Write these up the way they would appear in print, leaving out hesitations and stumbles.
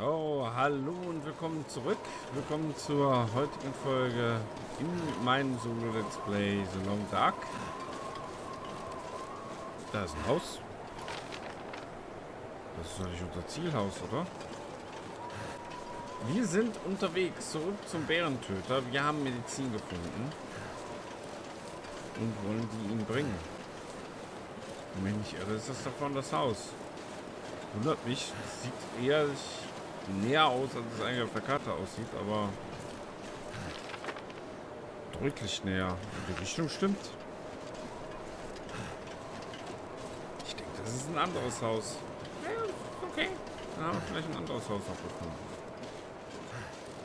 Oh, hallo und willkommen zurück. Willkommen zur heutigen Folge in meinem Solo-Let's Play The Long Dark. Da ist ein Haus. Das ist doch nicht unser Zielhaus, oder? Wir sind unterwegs zurück zum Bärentöter. Wir haben Medizin gefunden und wollen die ihm bringen. Wenn mich nicht irre, ist das davon das Haus. Wundert mich, es sieht eher näher aus, als es eigentlich auf der Karte aussieht, aber deutlich näher. Die Richtung stimmt. Ich denke, das ist ein anderes Haus. Ja, okay. Dann haben wir vielleicht ein anderes Haus noch gefunden.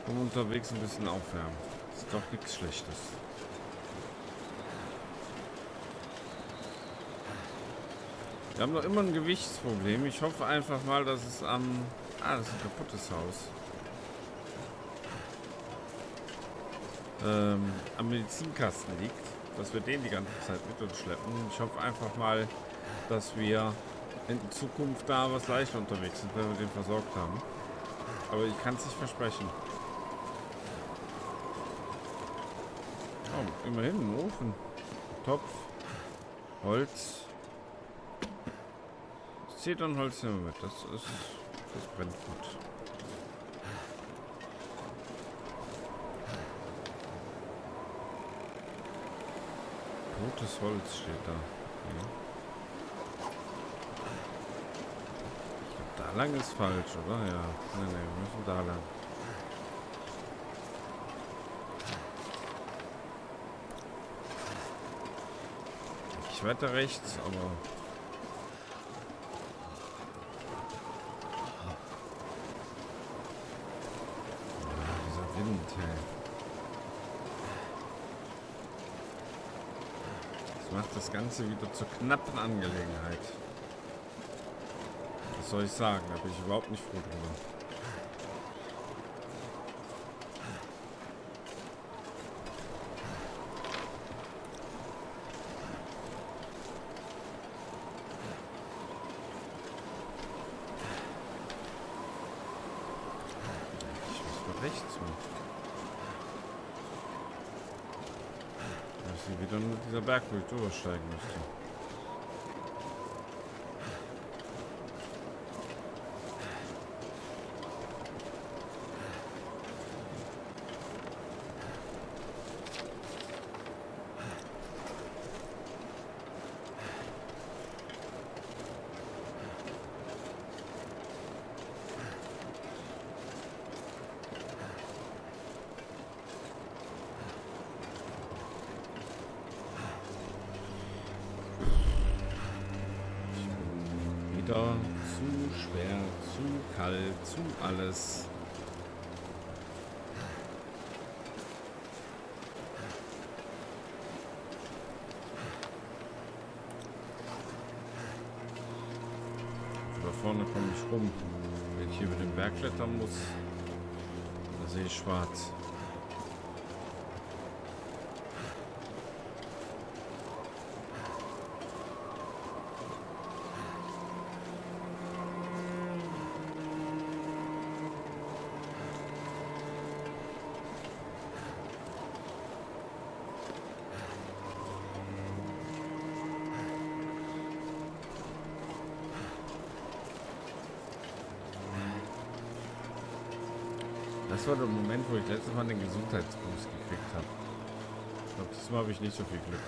Und unterwegs ein bisschen aufwärmen. Das ist doch nichts Schlechtes. Wir haben noch immer ein Gewichtsproblem. Ich hoffe einfach mal, dass es am... das ist ein kaputtes Haus. Am Medizinkasten liegt. Dass wir den die ganze Zeit mit uns schleppen. Ich hoffe einfach mal, dass wir in Zukunft da was leichter unterwegs sind, wenn wir den versorgt haben. Aber ich kann es nicht versprechen. Oh, immerhin ein Ofen. Topf. Holz. Zedernholz nehmen wir mit. Das brennt gut. Totes Holz steht da. Okay. Ich glaube, da lang ist falsch, oder? Ja. Nee, wir müssen da lang. Ich weiter rechts, aber... Das macht das Ganze wieder zur knappen Angelegenheit. Was soll ich sagen? Da bin ich überhaupt nicht froh drüber. Ich muss mal rechts rum. Wieder nur dieser Berg, wo ich drüber steigen müsste. Zu schwer, zu kalt, zu alles. Da vorne komme ich rum. Wenn ich hier über den Berg klettern muss, da sehe ich schwarz. Das war der Moment, wo ich letztes Mal den Gesundheitsboost gekriegt habe. Ich glaube, diesmal habe ich nicht so viel Glück.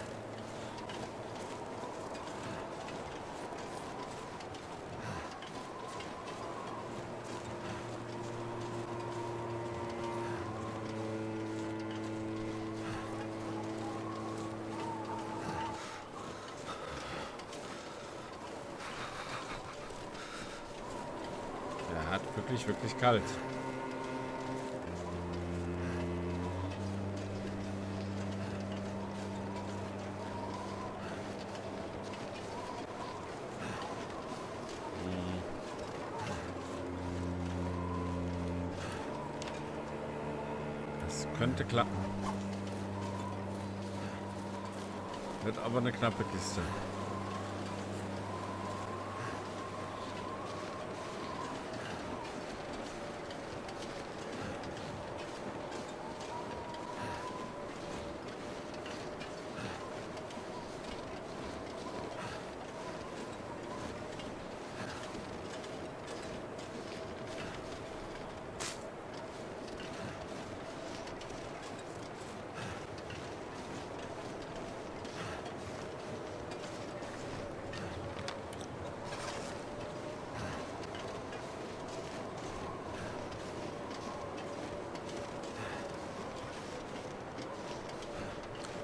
Er hat wirklich kalt. Könnte klappen. Wird aber eine knappe Kiste.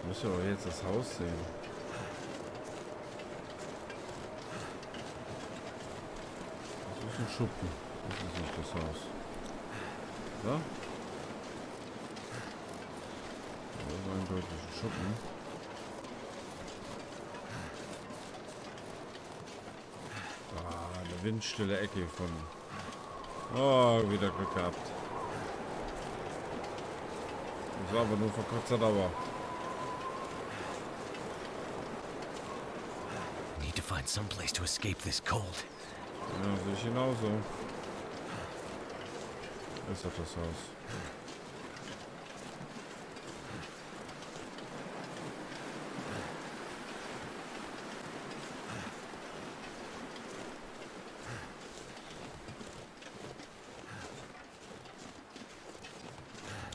Müsst ihr doch jetzt das Haus sehen. Das ist ein Schuppen. Das ist nicht das Haus. So? Das ist eindeutig ein Schuppen. Ah, eine windstille Ecke von. Oh, wieder Glück gehabt. Das war aber nur vor kurzer Dauer. Need to find some place to escape this cold. Ja, sehe ich genauso. Ist doch das Haus.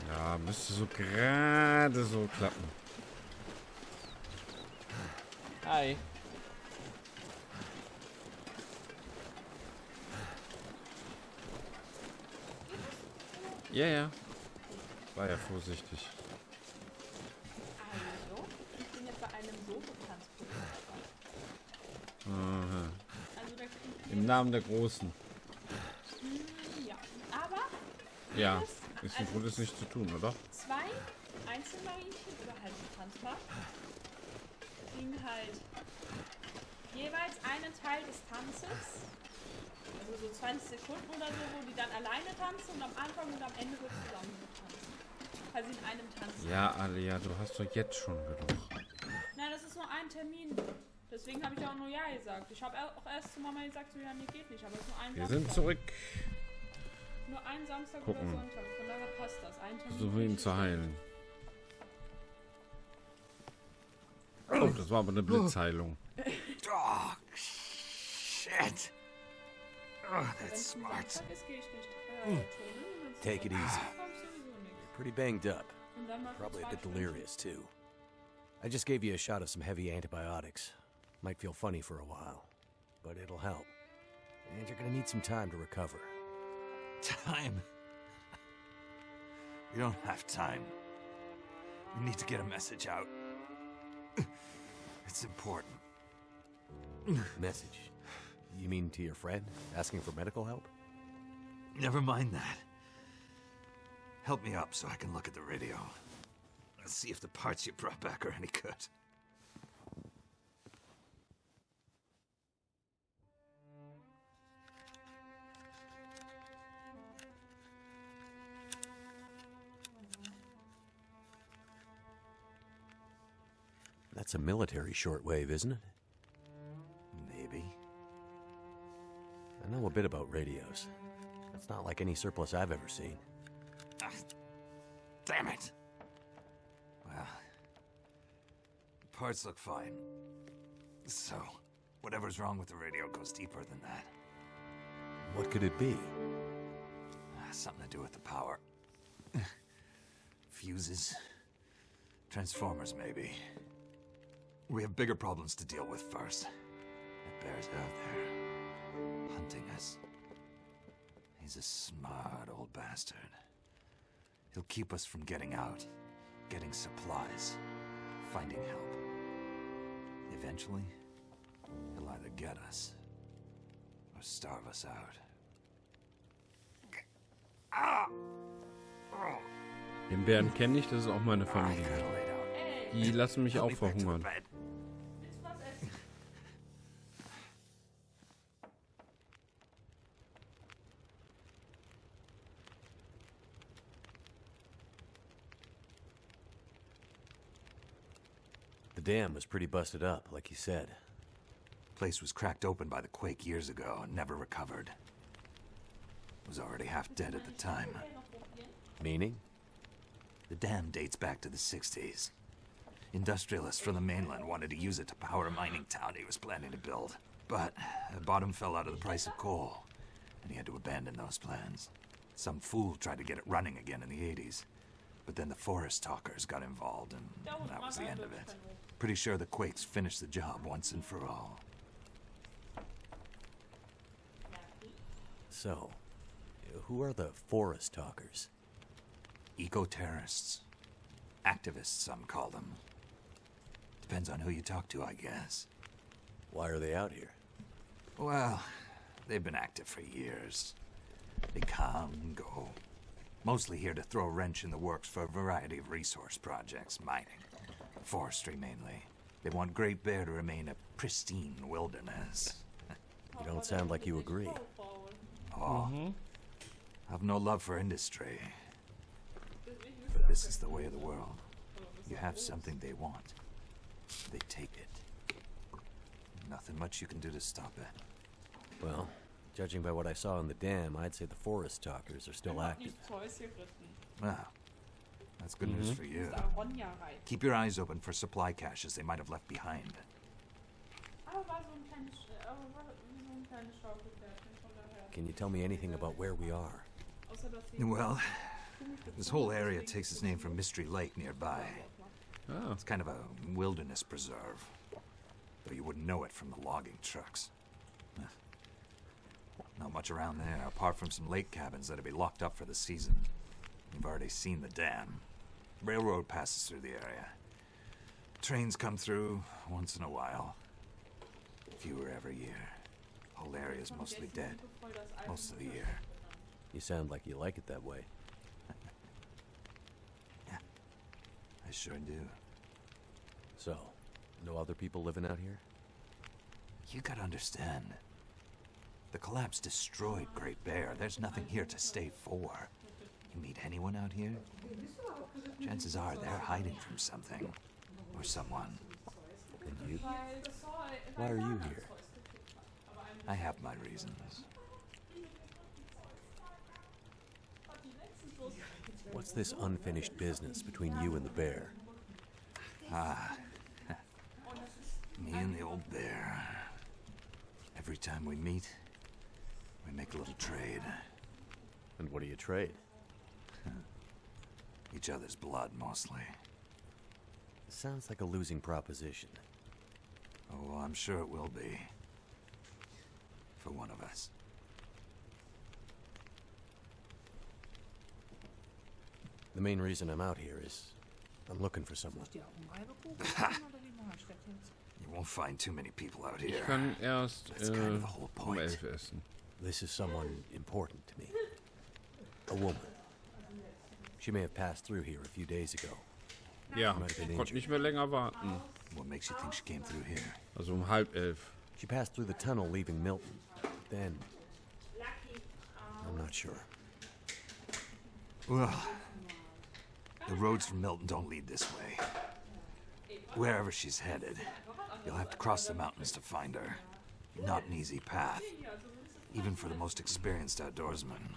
Ja, müsste so gerade so klappen. Hi. Ja, ja. War ja vorsichtig. Also, ich bin jetzt bei einem Solo-Transport dabei. Aha. Also, da kriegt Im Namen der Großen. ja, aber Ja, ist im Grunde nichts zu tun, oder? 2 Einzelmarinchen oder halt ein Transport kriegen halt jeweils einen Teil des Tanzes. Also so 20 Sekunden oder so, wo die dann alleine tanzen und am Anfang und am Ende wird zusammen getanzt. Quasi in einem Tanz. Ja, Alia, du hast doch jetzt schon genug. Nein, das ist nur ein Termin. Deswegen habe ich auch nur Ja gesagt. Ich habe auch erst zu Mama gesagt, so ja, nee, geht nicht. Aber es ist nur ein Wir Samstag. sind zurück. Nur ein Samstag Gucken. oder Sonntag. Von daher passt das. Ein Termin. Versuchen ihn zu heilen. Oh, das war aber eine Blitzheilung. Oh, shit. Oh, that's smart. Samstag ist, gehe ich nicht. Take it easy. You're Pretty banged up. Probably a bit delirious, too. I just gave you a shot of some heavy antibiotics. Might feel funny for a while, but it'll help. And you're gonna need some time to recover. Time? We don't have time. We need to get a message out. It's important. Message? You mean to your friend, asking for medical help? Never mind that. Help me up so I can look at the radio. Let's see if the parts you brought back are any good. That's a military shortwave, isn't it? Maybe. I know a bit about radios. That's not like any surplus I've ever seen. Ah, damn it! Well, the parts look fine. So, whatever's wrong with the radio goes deeper than that. What could it be? Something to do with the power. Fuses. Transformers, maybe. We have bigger problems to deal with first. That bear's out there, hunting us. He's a smart old bastard. He'll keep us from getting out, getting supplies, finding help. Eventually, he'll either get us or starve us out. Den Bären kenne ich, das ist auch meine Familie. Die lassen mich auch verhungern. Willst du was essen? The dam was pretty busted up, like you said. Place was cracked open by the quake years ago and never recovered. Was already half dead at the time. Meaning? The dam dates back to the 60s. Industrialists from the mainland wanted to use it to power a mining town he was planning to build. But the bottom fell out of the price of coal, and he had to abandon those plans. Some fool tried to get it running again in the 80s. But then the forest talkers got involved, and that was the end of it. Pretty sure the quakes finished the job once and for all. So, who are the forest talkers? Eco-terrorists. Activists, some call them. Depends on who you talk to, I guess. Why are they out here? Well, they've been active for years. They come and go. Mostly here to throw a wrench in the works for a variety of resource projects, mining, forestry mainly. They want Great Bear to remain a pristine wilderness. You don't sound like you agree. Oh, I've no love for industry. But this is the way of the world. You have something they want. They take it. Nothing much you can do to stop it. Well, judging by what I saw in the dam, I'd say the forest talkers are still active. Well, that's good news for you. Keep your eyes open for supply caches they might have left behind. Can you tell me anything about where we are? Well, this whole area takes its name from Mystery Lake nearby. Oh. It's kind of a wilderness preserve, though you wouldn't know it from the logging trucks. Not much around there, apart from some lake cabins that'll be locked up for the season. You've already seen the dam. Railroad passes through the area. Trains come through once in a while. Fewer every year. Whole area's mostly dead. Most of the year. You sound like you like it that way. Yeah, I sure do. So, no other people living out here? You gotta understand. The collapse destroyed Great Bear. There's nothing here to stay for. You meet anyone out here? Chances are they're hiding from something. Or someone. And you? Why are you here? I have my reasons. What's this unfinished business between you and the bear? Ah. Me and the old bear. Every time we meet, we make a little trade. And what do you trade? Each other's blood, mostly. Sounds like a losing proposition. Oh, I'm sure it will be. For one of us. The main reason I'm out here is I'm looking for someone. You won't find too many people out here. Ich kann erst That's kind of the whole um point. 11 essen. This is someone important to me. A woman. She may have passed through here a few days ago. Ja, Might have been konnte injured. nicht mehr länger warten. What makes you think she came through here? Also 11:30. She passed through the tunnel leaving Milton. Then... I'm not sure. Well, the roads from Milton don't lead this way. Wherever she's headed, you'll have to cross the mountains to find her. Not an easy path, even for the most experienced outdoorsman.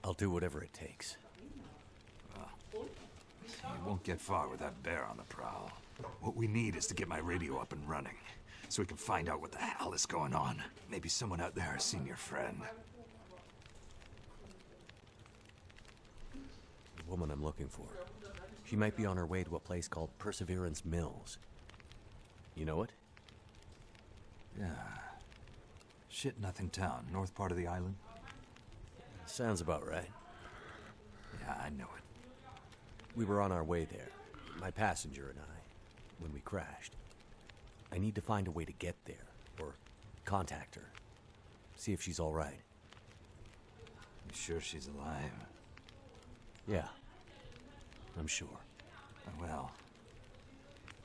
I'll do whatever it takes. You won't get far with that bear on the prowl. What we need is to get my radio up and running, so we can find out what the hell is going on. Maybe someone out there has seen your friend. The woman I'm looking for. She might be on her way to a place called Perseverance Mills. You know it? Yeah. Shit Nothing Town, north part of the island. Sounds about right. Yeah, I know it. We were on our way there, my passenger and I, when we crashed. I need to find a way to get there, or contact her. See if she's all right. You sure she's alive? Yeah, I'm sure. Well,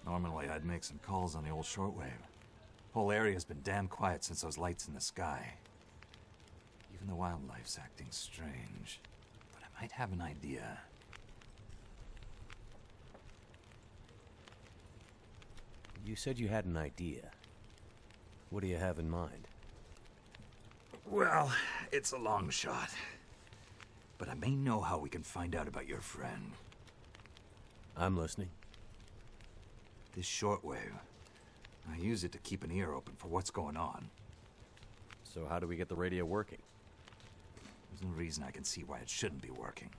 normally I'd make some calls on the old shortwave. Whole area's been damn quiet since those lights in the sky. Even the wildlife's acting strange. But I might have an idea. You said you had an idea. What do you have in mind? Well, it's a long shot. But I may know how we can find out about your friend. I'm listening. This shortwave. I use it to keep an ear open for what's going on. So how do we get the radio working? There's no reason I can see why it shouldn't be working.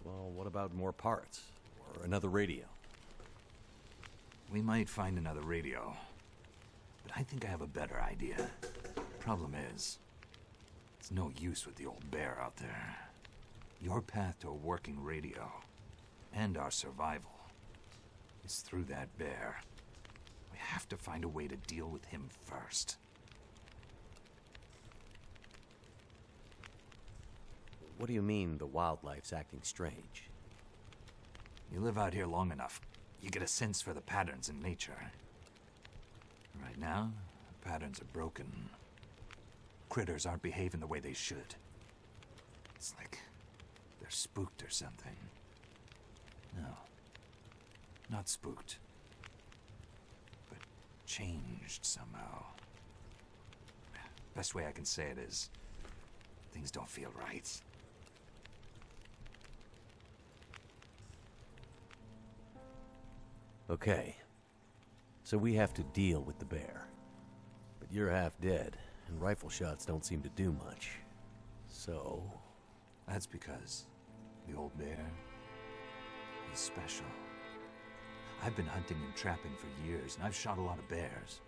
Well, what about more parts? Or another radio? We might find another radio. But I think I have a better idea. Problem is, it's no use with the old bear out there. Your path to a working radio, and our survival, is through that bear. We have to find a way to deal with him first. What do you mean the wildlife's acting strange? You live out here long enough, you get a sense for the patterns in nature. Right now, the patterns are broken. Critters aren't behaving the way they should. It's like they're spooked or something. No, not spooked, but changed somehow. Best way I can say it is, things don't feel right. Okay. So we have to deal with the bear. But you're half dead, and rifle shots don't seem to do much. So... That's because the old bear, he's special. I've been hunting and trapping for years, and I've shot a lot of bears.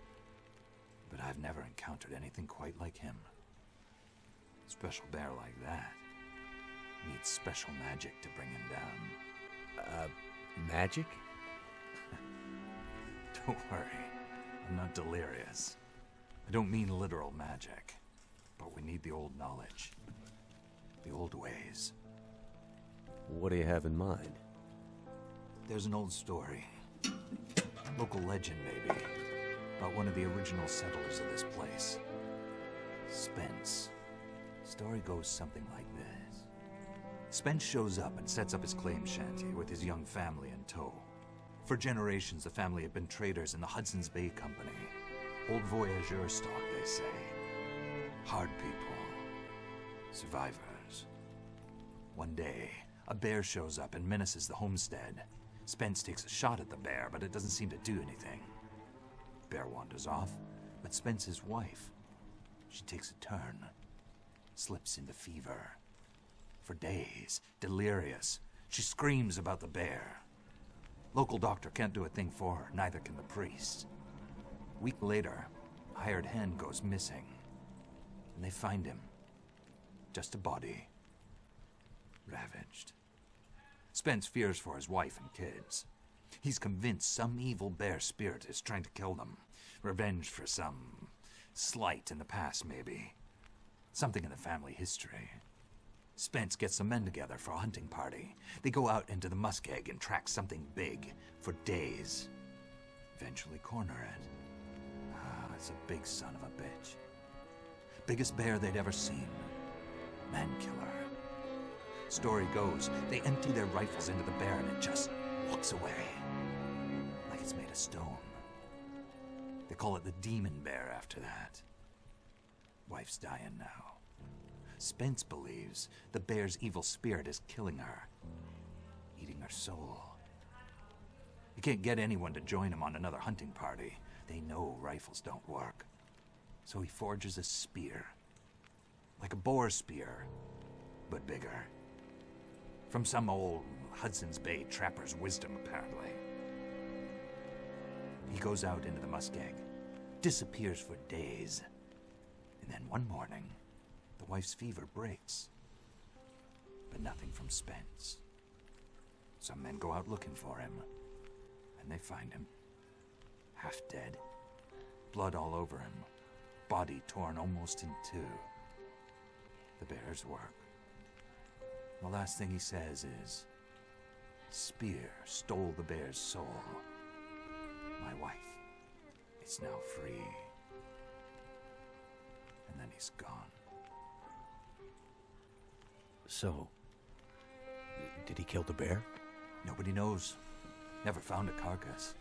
But I've never encountered anything quite like him. A special bear like that needs special magic to bring him down. Magic? Don't worry, I'm not delirious. I don't mean literal magic, but we need the old knowledge. The old ways. What do you have in mind? There's an old story. Local legend, maybe. About one of the original settlers of this place. Spence. Story goes something like this. Spence shows up and sets up his claim shanty with his young family in tow. For generations, the family had been traders in the Hudson's Bay Company. Old voyageur stock, they say. Hard people. Survivors. One day, a bear shows up and menaces the homestead. Spence takes a shot at the bear, but it doesn't seem to do anything. Bear wanders off, but Spence's wife, she takes a turn. Slips into fever. For days, delirious, she screams about the bear. Local doctor can't do a thing for her, neither can the priest. A week later, a hired hand goes missing. And they find him. Just a body. Ravaged. Spence fears for his wife and kids. He's convinced some evil bear spirit is trying to kill them. Revenge for some slight in the past, maybe. Something in the family history. Spence gets some men together for a hunting party. They go out into the muskeg and track something big for days. Eventually corner it. It's a big son of a bitch. Biggest bear they'd ever seen. Man killer. Story goes, they empty their rifles into the bear and it just walks away. Like it's made of stone. They call it the demon bear after that. Wife's dying now. Spence believes the bear's evil spirit is killing her, eating her soul. He can't get anyone to join him on another hunting party. They know rifles don't work. So he forges a spear. Like a boar spear, but bigger. From some old Hudson's Bay trapper's wisdom, apparently. He goes out into the muskeg, disappears for days, and then one morning, the wife's fever breaks. But nothing from Spence. Some men go out looking for him, and they find him. Half dead, blood all over him, body torn almost in two. The bear's work. The last thing he says is, "Spear stole the bear's soul. My wife is now free." And then he's gone. So, did he kill the bear? Nobody knows. Never found a carcass.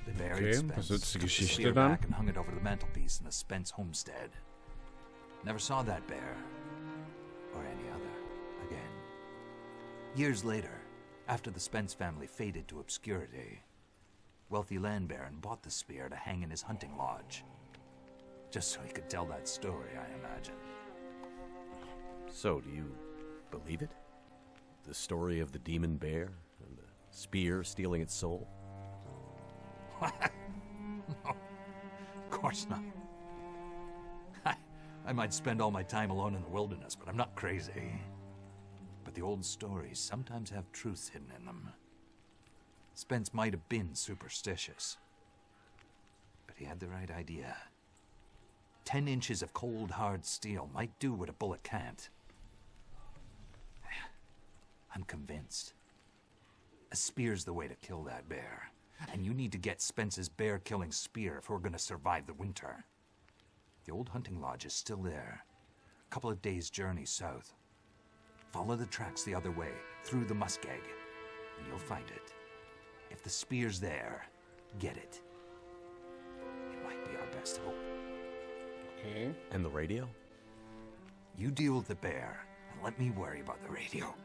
They buried Okay, Spence, was ist die took the Geschichte spear dann? back and hung it over the mantelpiece in the Spence homestead. Never saw that bear, or any other, again. Years later, after the Spence family faded to obscurity, wealthy land baron bought the spear to hang in his hunting lodge. Just so he could tell that story, I imagine. So, do you believe it? The story of the demon bear and the spear stealing its soul? No, of course not. I might spend all my time alone in the wilderness, but I'm not crazy. But the old stories sometimes have truth hidden in them. Spence might have been superstitious, but he had the right idea. 10 inches of cold, hard steel might do what a bullet can't. I'm convinced. A spear's the way to kill that bear. And you need to get Spence's bear-killing spear if we're gonna survive the winter. The old hunting lodge is still there. A couple of days' journey south. Follow the tracks the other way, through the muskeg, and you'll find it. If the spear's there, get it. It might be our best hope. Okay. And the radio? You deal with the bear, and let me worry about the radio.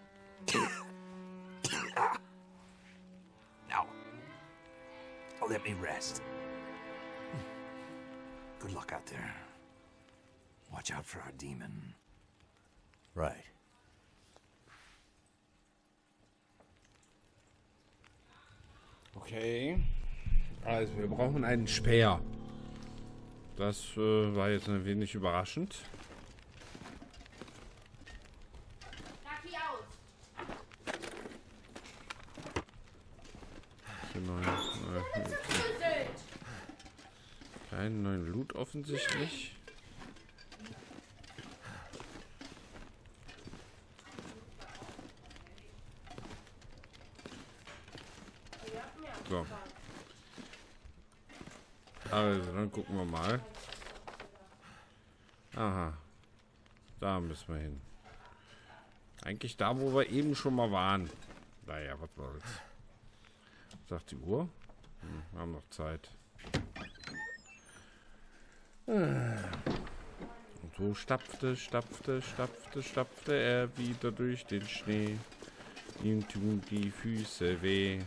Now, let me rest. Good luck out there. Watch out for our demon. Right. Okay. Also, wir brauchen einen Speer. Das war jetzt ein wenig überraschend. Keinen neuen Loot offensichtlich. So. Also, dann gucken wir mal. Aha. Da müssen wir hin. Eigentlich da, wo wir eben schon mal waren. Naja, was soll's. Was sagt die Uhr? Wir haben noch Zeit. Und so stapfte er wieder durch den Schnee. Ihm tun die Füße weh.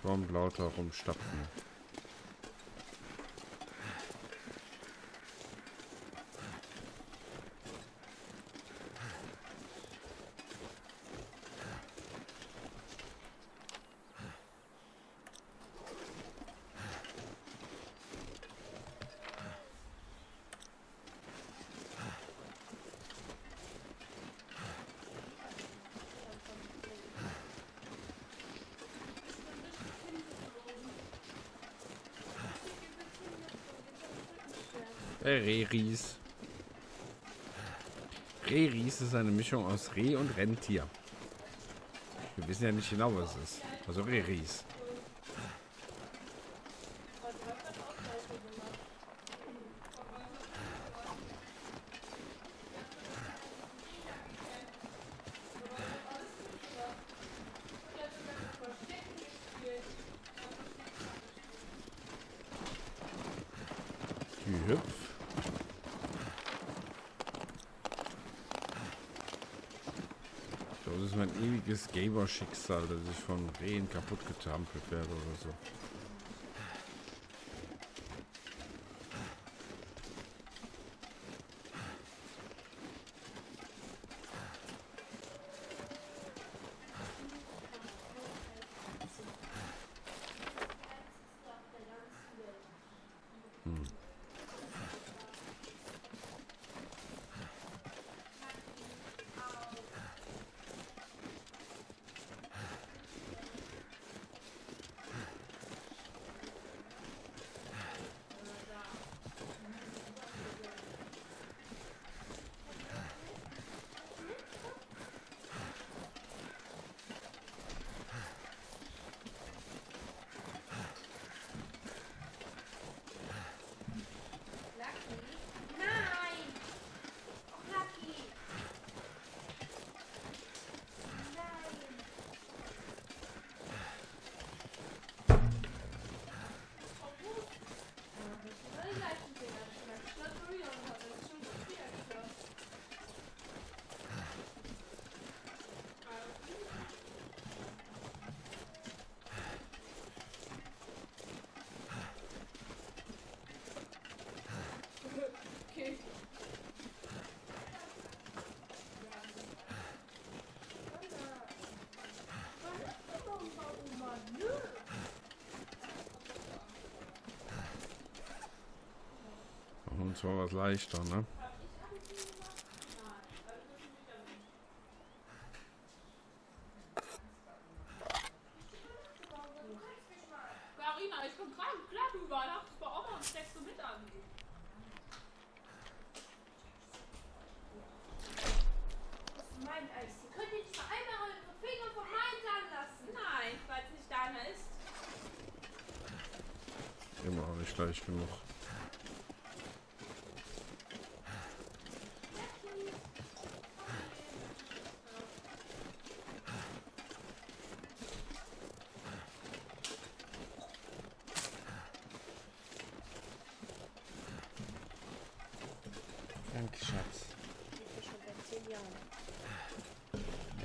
Vom lauter rumstapfen. Rehries. Rehries ist eine Mischung aus Reh und Rentier. Wir wissen ja nicht genau, was es ist. Also Rehries. Die Hüpf. Das ist mein ewiges Gamer-Schicksal, dass ich von Rehen kaputt getrampelt werde oder so. Und zwar was leichter, ne? gleich genug. Danke, Schatz. Schon seit 10 Jahren.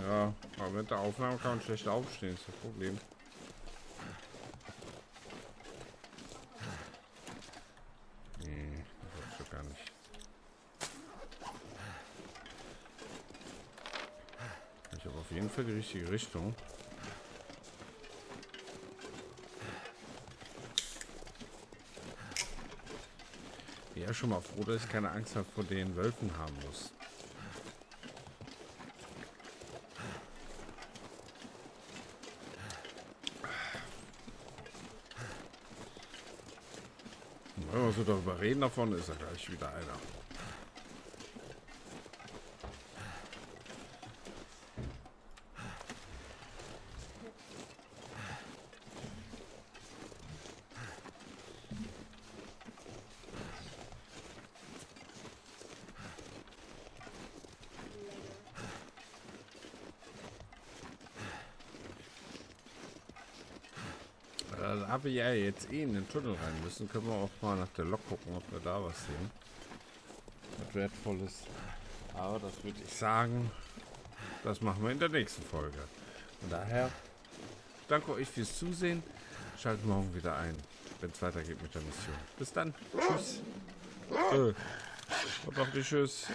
Ja, aber mit der Aufnahme kann man schlecht aufstehen, ist das Problem. Nee, das ist gar nicht. Ich habe auf jeden Fall die richtige Richtung. Ja, schon mal froh, dass ich keine Angst mehr vor den Wölfen haben muss. Wenn wir so darüber reden davon, ist er gleich wieder einer. Da wir ja jetzt in den Tunnel rein müssen, können wir auch mal nach der Lok gucken, ob wir da was sehen. Was Wertvolles. Aber das würde ich sagen, das machen wir in der nächsten Folge. Von daher, danke euch fürs Zusehen. Schaltet morgen wieder ein, wenn es weitergeht mit der Mission. Bis dann. Tschüss. Und noch die Tschüss.